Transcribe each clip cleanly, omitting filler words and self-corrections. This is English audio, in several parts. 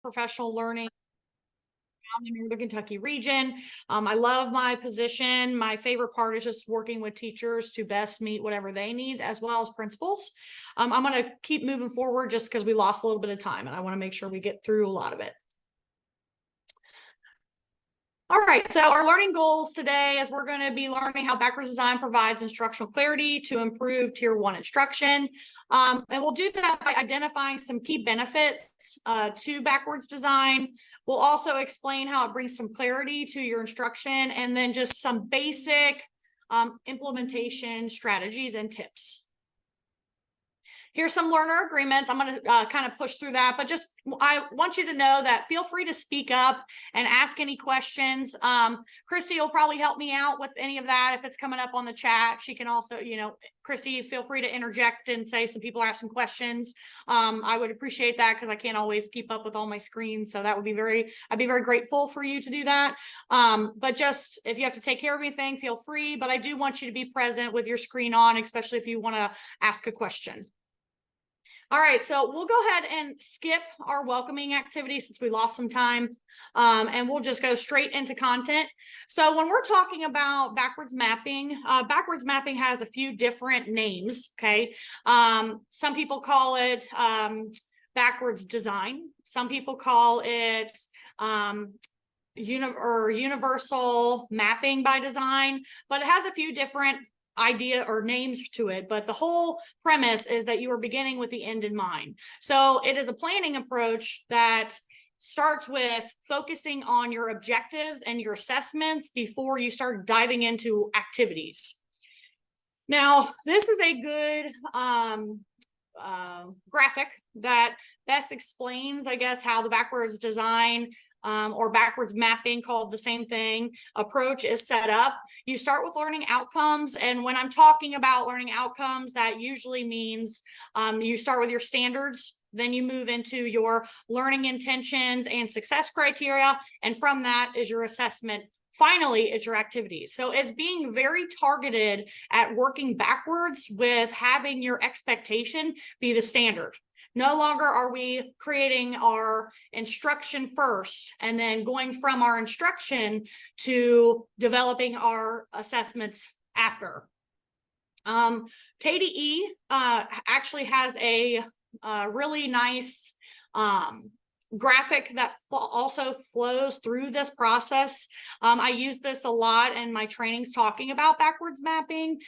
professional learning in the Northern Kentucky region. I love my position. My favorite part is just working with teachers to best meet whatever they need, as well as principals. I'm going to keep moving forward just because we lost a little bit of time, and I want to make sure we get through a lot of it. All right, so our learning goals today is we're going to be learning how backwards design provides instructional clarity to improve Tier 1 instruction. And we'll do that by identifying some key benefits to backwards design. We'll also explain how it brings some clarity to your instruction, and then just some basic implementation strategies and tips. Here's some learner agreements. I'm going to kind of push through that, but just I want you to know that feel free to speak up and ask any questions. Christy will probably help me out with any of that if it's coming up on the chat. She can also, Christy, feel free to interject and say some people ask some questions. I would appreciate that because I can't always keep up with all my screens. So that would be I'd be very grateful for you to do that. But just if you have to take care of anything, feel free. But I do want you to be present with your screen on, especially if you want to ask a question. All right, so we'll go ahead and skip our welcoming activity since we lost some time, and we'll just go straight into content. So when we're talking about backwards mapping has a few different names, okay? Some people call it backwards design. Some people call it universal mapping by design, but it has a few different idea or names to it, but the whole premise is that you are beginning with the end in mind. So it is a planning approach that starts with focusing on your objectives and your assessments before you start diving into activities. Now, this is a good graphic that best explains, I guess, how the backwards design or backwards mapping, called the same thing, approach is set up. You start with learning outcomes. And when I'm talking about learning outcomes, that usually means you start with your standards, then you move into your learning intentions and success criteria. And from that is your assessment. Finally, it's your activities. So it's being very targeted at working backwards with having your expectation be the standard. No longer are we creating our instruction first and then going from our instruction to developing our assessments after. KDE actually has a really nice graphic that also flows through this process. I use this a lot in my trainings talking about backwards mapping.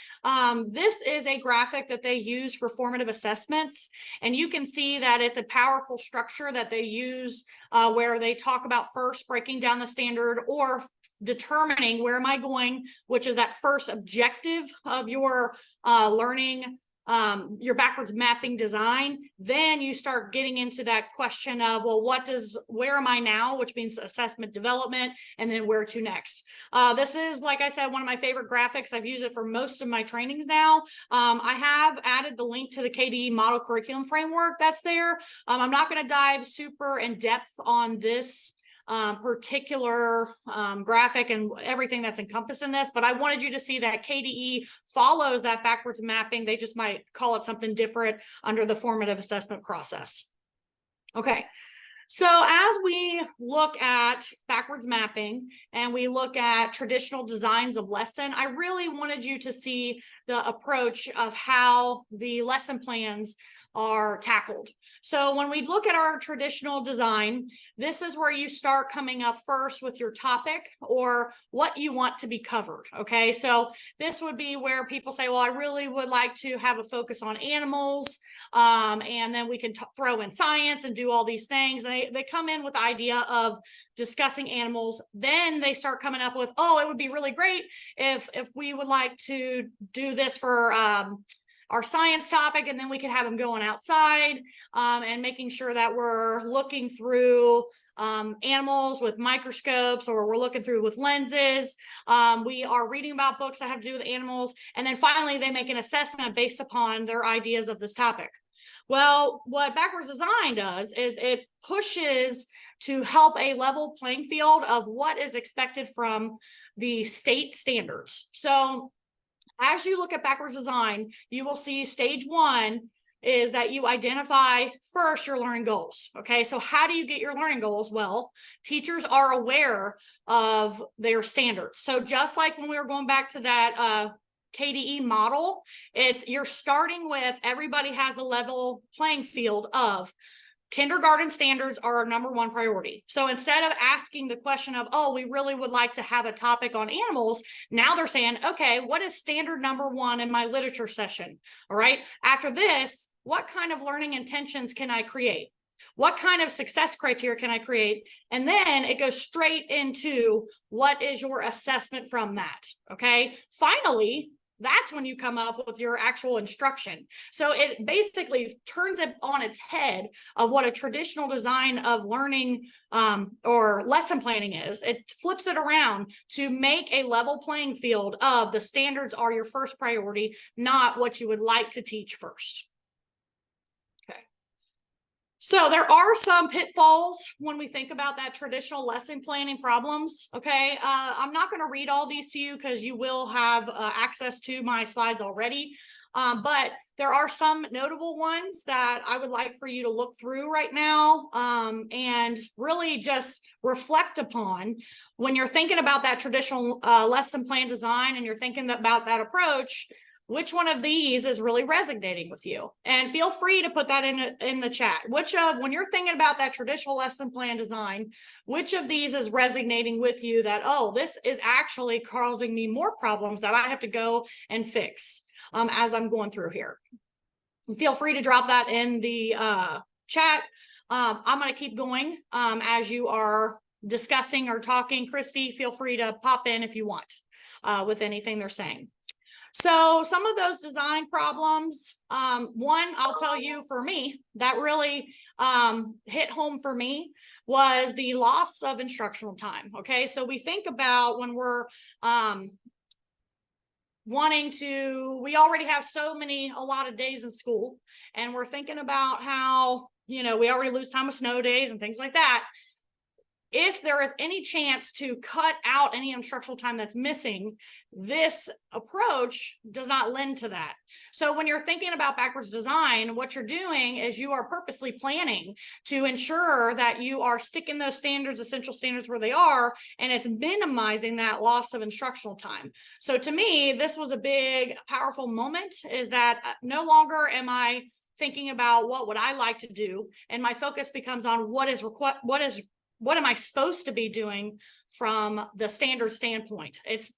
This is a graphic that they use for formative assessments, and you can see that it's a powerful structure that they use where they talk about first breaking down the standard or determining where am I going, which is that first objective of your learning, your backwards mapping design. Then you start getting into that question of, well, where am I now, which means assessment development, and then where to next. This is, like I said, one of my favorite graphics. I've used it for most of my trainings now. I have added the link to the KDE model curriculum framework that's there. I'm not going to dive super in depth on this particular graphic and everything that's encompassed in this, but I wanted you to see that KDE follows that backwards mapping. They just might call it something different under the formative assessment process. Okay, so as we look at backwards mapping and we look at traditional designs of lesson, I really wanted you to see the approach of how the lesson plans are tackled. So when we look at our traditional design, this is where you start coming up first with your topic or what you want to be covered. Okay, so this would be where people say, well, I really would like to have a focus on animals, and then we can throw in science and do all these things. They come in with the idea of discussing animals. Then they start coming up with, oh, it would be really great if we would like to do this for our science topic, and then we could have them going outside and making sure that we're looking through animals with microscopes, or we're looking through with lenses. We are reading about books that have to do with animals. And then finally, they make an assessment based upon their ideas of this topic. Well, what backwards design does is it pushes to help a level playing field of what is expected from the state standards. So as you look at backwards design, you will see stage 1 is that you identify first your learning goals. Okay, so how do you get your learning goals? Well, teachers are aware of their standards. So just like when we were going back to that KDE model, you're starting with everybody has a level playing field of kindergarten standards are our number one priority. So instead of asking the question of, oh, we really would like to have a topic on animals, now they're saying, okay, what is standard number one in my literature session? All right. After this, what kind of learning intentions can I create? What kind of success criteria can I create? And then it goes straight into what is your assessment from that? Okay. Finally, that's when you come up with your actual instruction. So it basically turns it on its head of what a traditional design of learning or lesson planning is. It flips it around to make a level playing field of the standards are your first priority, not what you would like to teach first. So there are some pitfalls when we think about that traditional lesson planning problems. Okay, I'm not going to read all these to you because you will have access to my slides already. But there are some notable ones that I would like for you to look through right now and really just reflect upon when you're thinking about that traditional lesson plan design and you're thinking about that approach. Which one of these is really resonating with you? And feel free to put that in the chat. When you're thinking about that traditional lesson plan design, which of these is resonating with you that, oh, this is actually causing me more problems that I have to go and fix as I'm going through here? And feel free to drop that in the chat. I'm going to keep going as you are discussing or talking. Christy, feel free to pop in if you want with anything they're saying. So some of those design problems, one, I'll tell you for me, that really hit home for me was the loss of instructional time. Okay, so we think about when we're we already have a lot of days in school, and we're thinking about how, we already lose time with snow days and things like that. If there is any chance to cut out any instructional time that's missing, this approach does not lend to that. So when you're thinking about backwards design, what you're doing is you are purposely planning to ensure that you are sticking those standards, essential standards where they are, and it's minimizing that loss of instructional time. So to me, this was a big, powerful moment, is that no longer am I thinking about what would I like to do, and my focus becomes on what am I supposed to be doing from the standard standpoint. It's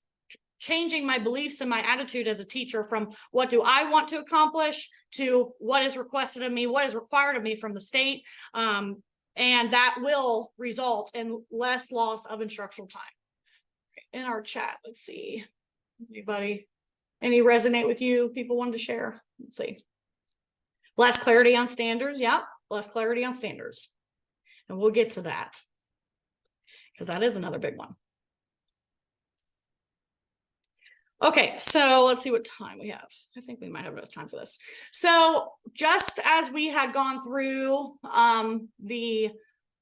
changing my beliefs and my attitude as a teacher from what do I want to accomplish to what is requested of me, what is required of me from the state. And that will result in less loss of instructional time. In our chat, let's see. Any resonate with you? People wanted to share? Let's see. Less clarity on standards. Yeah, less clarity on standards. And we'll get to that, because that is another big one. Okay, so let's see what time we have. I think we might have enough time for this. So just as we had gone through the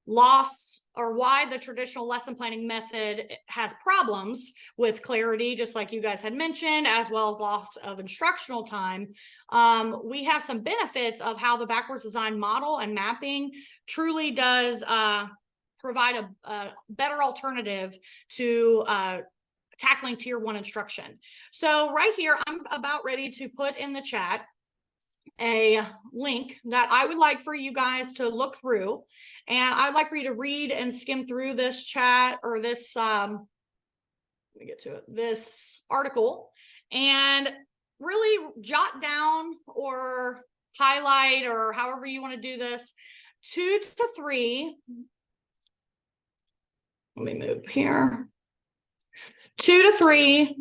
loss, or why the traditional lesson planning method has problems with clarity, just like you guys had mentioned, as well as loss of instructional time, we have some benefits of how the backwards design model and mapping truly does provide a better alternative to tackling tier 1 instruction. So right here, I'm about ready to put in the chat a link that I would like for you guys to look through, and I'd like for you to read and skim through this chat, or this let me get to it, this article, and really jot down or highlight, or however you want to do this, 2 to 3. Let me move here. 2 to 3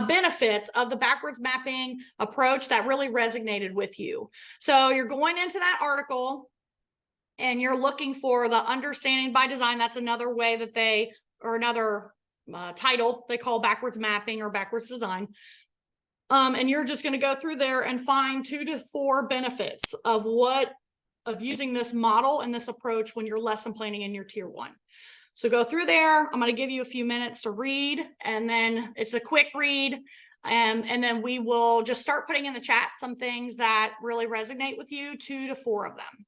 benefits of the backwards mapping approach that really resonated with you. So you're going into that article and you're looking for the understanding by design. That's another way that another title they call backwards mapping or backwards design. And you're just going to go through there and find 2 to 4 benefits of using this model and this approach when you're lesson planning in your tier 1. So go through there. I'm going to give you a few minutes to read, and then it's a quick read. And then we will just start putting in the chat some things that really resonate with you, 2 to 4 of them.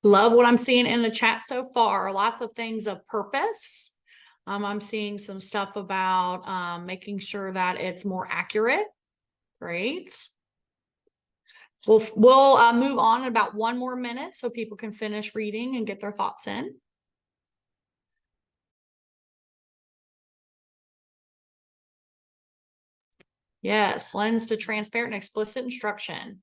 Love what I'm seeing in the chat so far. Lots of things of purpose. I'm seeing some stuff about making sure that it's more accurate. Great. We'll move on in about 1 more minute so people can finish reading and get their thoughts in. Yes, lens to transparent and explicit instruction.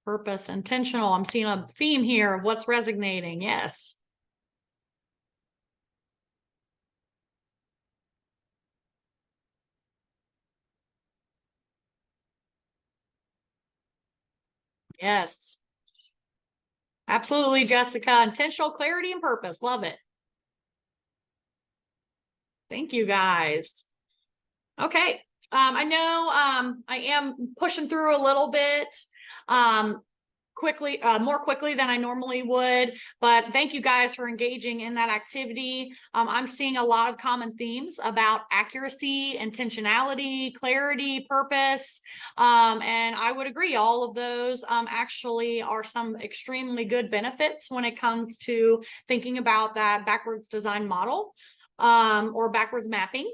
Purpose, intentional. I'm seeing a theme here of what's resonating. Yes. Yes. Absolutely, Jessica. Intentional clarity and purpose. Love it. Thank you, guys. Okay. I know I am pushing through a little bit quickly, more quickly than I normally would, but thank you guys for engaging in that activity. I'm seeing a lot of common themes about accuracy, intentionality, clarity, purpose, and I would agree all of those actually are some extremely good benefits when it comes to thinking about that backwards design model or backwards mapping.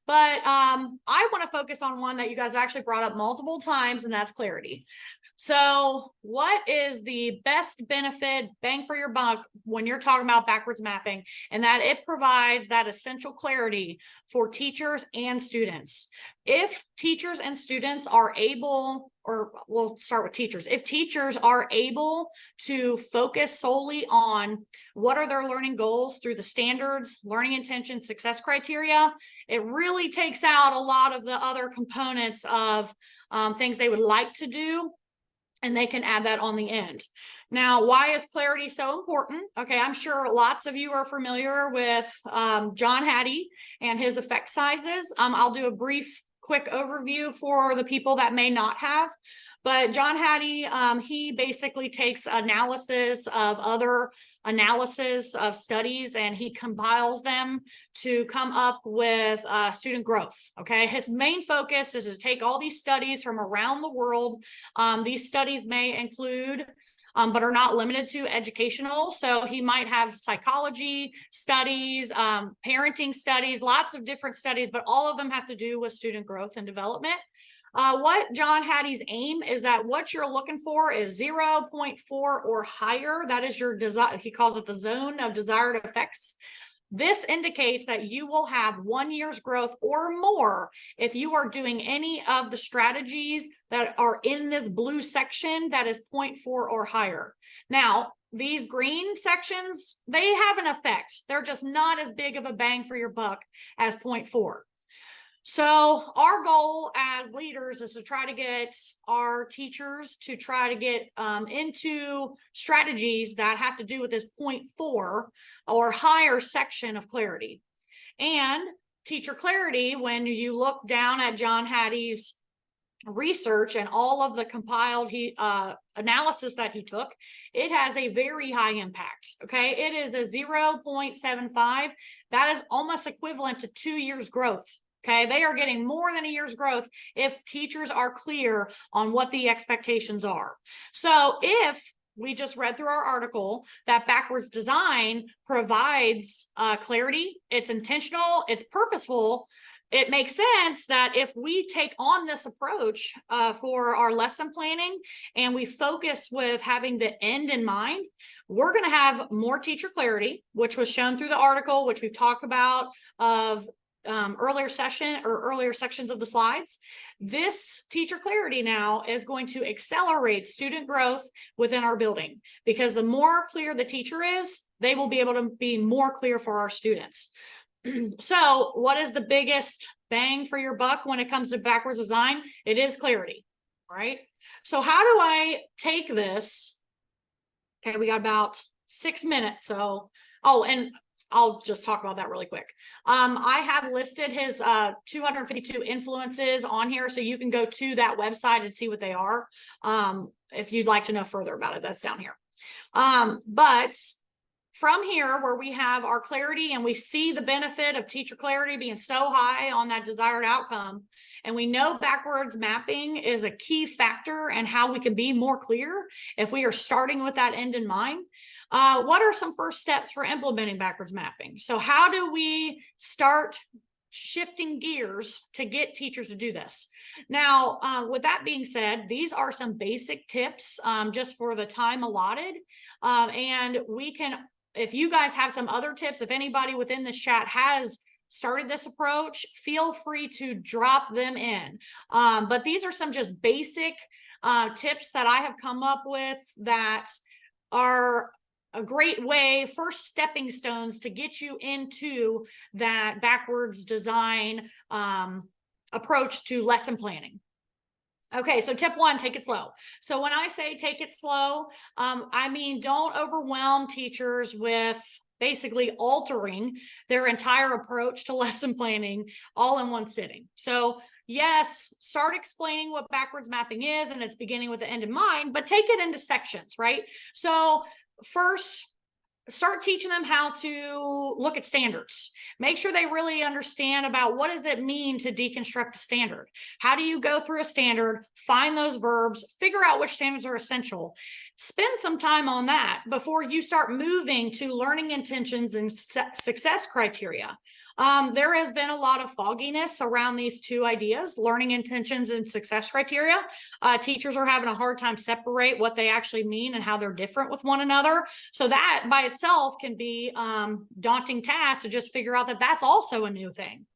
But I want to focus on one that you guys actually brought up multiple times, and that's clarity. So what is the best benefit, bang for your buck, when you're talking about backwards mapping? And that it provides that essential clarity for teachers and students. If teachers and students are able, or we'll start with teachers, if teachers are able to focus solely on what are their learning goals through the standards, learning intention, success criteria, it really takes out a lot of the other components of things they would like to do, and they can add that on the end. Now, why is clarity so important? Okay, I'm sure lots of you are familiar with John Hattie and his effect sizes. I'll do a brief, quick overview for the people that may not have. But John Hattie, he basically takes analysis of other analysis of studies, and he compiles them to come up with student growth. Okay, his main focus is to take all these studies from around the world. These studies may include but are not limited to educational. So he might have psychology studies, parenting studies, lots of different studies, but all of them have to do with student growth and development. What John Hattie's aim is that what you're looking for is 0.4 or higher. That is your desire. He calls it the zone of desired effects. This indicates that you will have 1 year's growth or more if you are doing any of the strategies that are in this blue section that is 0.4 or higher. Now, these green sections, they have an effect. They're just not as big of a bang for your buck as 0.4. So our goal as leaders is to try to get our teachers to try to get into strategies that have to do with this 0.4 or higher section of clarity. And teacher clarity, when you look down at John Hattie's research and all of the compiled analysis that he took, it has a very high impact. Okay, it is a 0.75. That is almost equivalent to 2 years growth. Okay, they are getting more than a year's growth if teachers are clear on what the expectations are. So if we just read through our article that backwards design provides clarity, it's intentional, it's purposeful, it makes sense that if we take on this approach for our lesson planning and we focus with having the end in mind, we're going to have more teacher clarity, which was shown through the article, which we've talked about of earlier sections of the slides. This teacher clarity now is going to accelerate student growth within our building, because the more clear the teacher is, they will be able to be more clear for our students. So what is the biggest bang for your buck when it comes to backwards design? It is clarity, right? So how do I take this? Okay, we got about 6 minutes. So, oh, and I'll just talk about that really quick. I have listed his 252 influences on here, so you can go to that website and see what they are. If you'd like to know further about it, that's down here. But from here, where we have our clarity and we see the benefit of teacher clarity being so high on that desired outcome, and we know backwards mapping is a key factor in how we can be more clear if we are starting with that end in mind. What are some first steps for implementing backwards mapping? So how do we start shifting gears to get teachers to do this? Now, with that being said, these are some basic tips just for the time allotted. And we can, if you guys have some other tips, if anybody within this chat has started this approach, feel free to drop them in. But these are some just basic tips that I have come up with that are a great way, first stepping stones to get you into that backwards design approach to lesson planning. Okay, so tip 1, take it slow. So when I say take it slow, I mean, don't overwhelm teachers with basically altering their entire approach to lesson planning all in one sitting. So yes, start explaining what backwards mapping is, and it's beginning with the end in mind, but take it into sections, right? So first, start teaching them how to look at standards. Make sure they really understand about what does it mean to deconstruct a standard. How do you go through a standard, find those verbs, figure out which standards are essential. Spend some time on that before you start moving to learning intentions and success criteria. There has been a lot of fogginess around these two ideas, learning intentions and success criteria. Teachers are having a hard time separate what they actually mean and how they're different with one another. So that by itself can be daunting task to just figure out that that's also a new thing.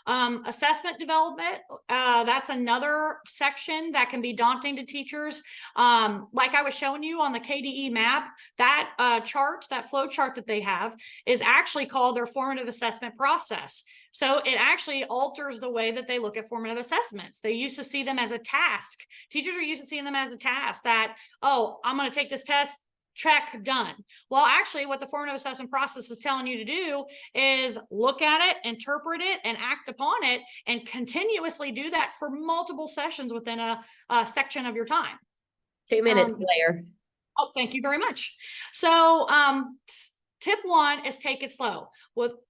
Assessment development, that's another section that can be daunting to teachers. Like I was showing you on the KDE map, that chart, that flow chart that they have is actually called their formative assessment process. So it actually alters the way that they look at formative assessments. They used to see them as a task. Teachers are used to seeing them as a task that, oh, I'm going to take this test, check, done. Well, actually, what the formative assessment process is telling you to do is look at it, interpret it, and act upon it, and continuously do that for multiple sessions within a section of your time. 2 minutes, Blair. Oh, thank you very much. So tip 1 is take it slow.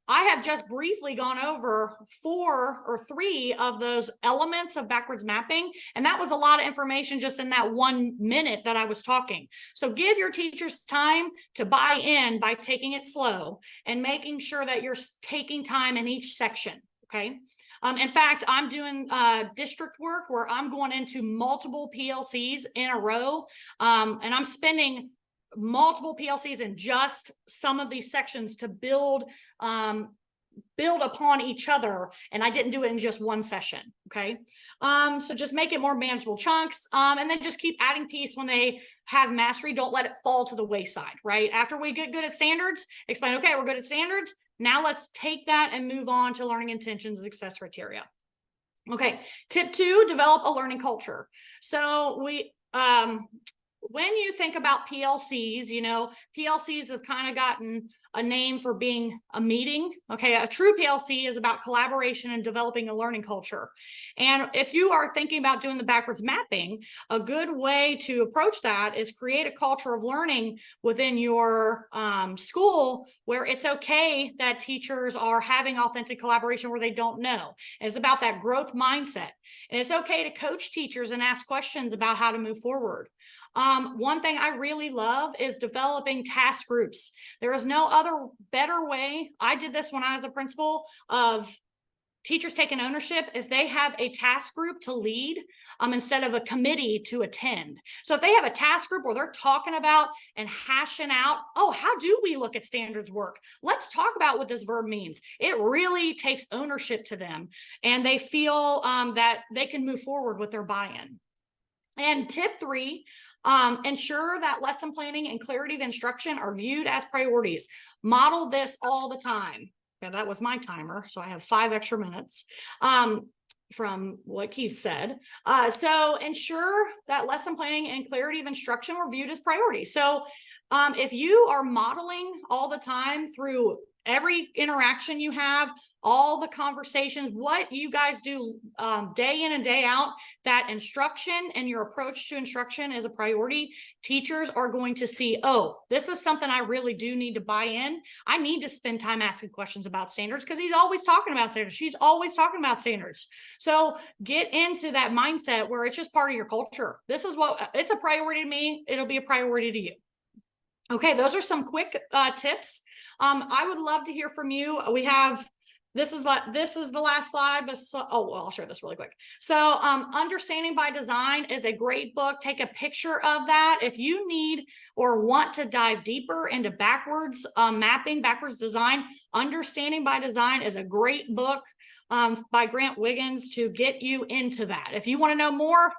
I have just briefly gone over 4 or 3 of those elements of backwards mapping, and that was a lot of information just in that 1 minute that I was talking. So give your teachers time to buy in by taking it slow and making sure that you're taking time in each section, okay? In fact, I'm doing district work where I'm going into multiple PLCs in a row, and I'm spending multiple PLCs in just some of these sections to build upon each other, and I didn't do it in just one session. Okay, so just make it more manageable chunks, and then just keep adding piece when they have mastery. Don't let it fall to the wayside. Right after we get good at standards, explain, okay, we're good at standards, now let's take that and move on to learning intentions and success criteria. Okay, tip 2, develop a learning culture. So when you think about PLCs, you know, PLCs have kind of gotten a name for being a meeting. Okay, a true PLC is about collaboration and developing a learning culture. And if you are thinking about doing the backwards mapping, a good way to approach that is create a culture of learning within your school where it's okay that teachers are having authentic collaboration where they don't know. And it's about that growth mindset. And it's okay to coach teachers and ask questions about how to move forward. One thing I really love is developing task groups. There is no other better way. I did this when I was a principal of teachers taking ownership if they have a task group to lead instead of a committee to attend. So if they have a task group where they're talking about and hashing out, oh, how do we look at standards work? Let's talk about what this verb means. It really takes ownership to them, and they feel that they can move forward with their buy-in. And tip 3, ensure that lesson planning and clarity of instruction are viewed as priorities. Model this all the time. Yeah, that was my timer, so I have 5 extra minutes from what Keith said. So ensure that lesson planning and clarity of instruction are viewed as priorities. So if you are modeling all the time through every interaction you have, all the conversations, what you guys do day in and day out, that instruction and your approach to instruction is a priority, teachers are going to see, oh, this is something I really do need to buy in. I need to spend time asking questions about standards because he's always talking about standards. She's always talking about standards. So get into that mindset where it's just part of your culture. This is what, it's a priority to me. It'll be a priority to you. Okay, those are some quick tips. I would love to hear from you. We have, this is the last slide, but I'll share this really quick. So Understanding by Design is a great book. Take a picture of that. If you need or want to dive deeper into backwards mapping, backwards design, Understanding by Design is a great book by Grant Wiggins to get you into that. If you want to know more,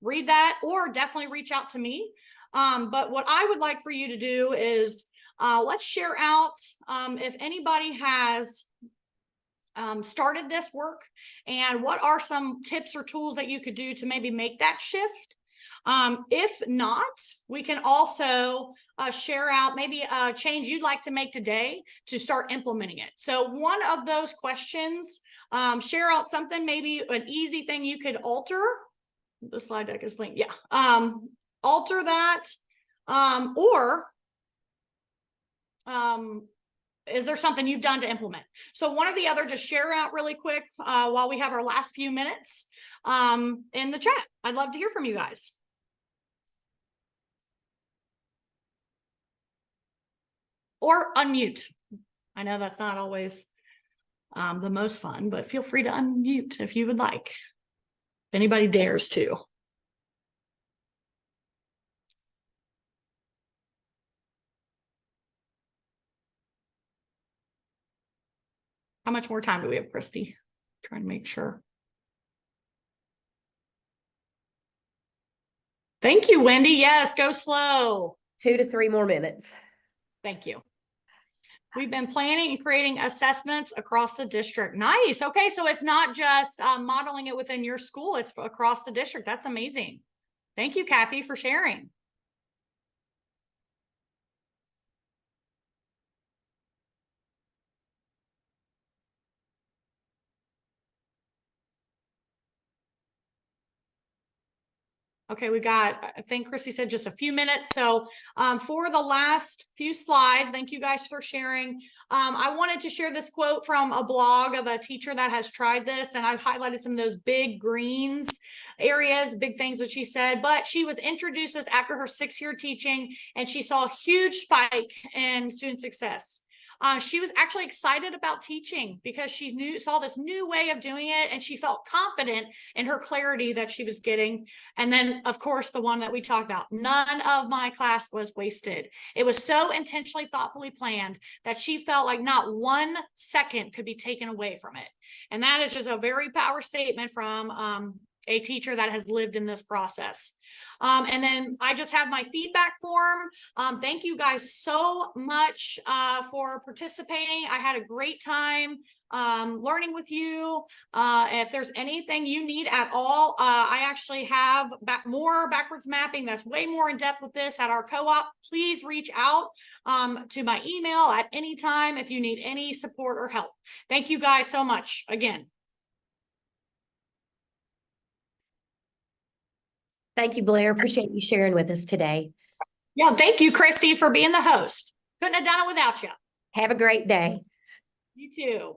read that, or definitely reach out to me. But what I would like for you to do is let's share out if anybody has started this work and what are some tips or tools that you could do to maybe make that shift. If not, we can also share out maybe a change you'd like to make today to start implementing it. So one of those questions, share out something, maybe an easy thing you could alter. The slide deck is linked. Yeah. Alter that, or is there something you've done to implement? So one or the other, just share out really quick while we have our last few minutes in the chat. I'd love to hear from you guys. Or unmute. I know that's not always the most fun, but feel free to unmute if you would like. If anybody dares to. How much more time do we have, Christy? Trying to make sure. Thank you, Wendy. Yes, go slow. 2 to 3 more minutes. Thank you. We've been planning and creating assessments across the district. Nice. Okay, so it's not just modeling it within your school, it's across the district. That's amazing. Thank you, Kathy, for sharing. Okay, we got, I think Chrissy said just a few minutes. So for the last few slides, thank you guys for sharing. I wanted to share this quote from a blog of a teacher that has tried this, and I've highlighted some of those big greens areas, big things that she said, but she was introduced this after her 6-year teaching, and she saw a huge spike in student success. She was actually excited about teaching because she saw this new way of doing it, and she felt confident in her clarity that she was getting. And then, of course, the one that we talked about, none of my class was wasted. It was so intentionally, thoughtfully planned that she felt like not 1 second could be taken away from it. And that is just a very powerful statement from a teacher that has lived in this process. And then I just have my feedback form. Thank you guys so much for participating. I had a great time learning with you. If there's anything you need at all, I actually have more backwards mapping that's way more in depth with this at our co-op. Please reach out to my email at any time if you need any support or help. Thank you guys so much again. Thank you, Blair. Appreciate you sharing with us today. Yeah, thank you, Christy, for being the host. Couldn't have done it without you. Have a great day. You too.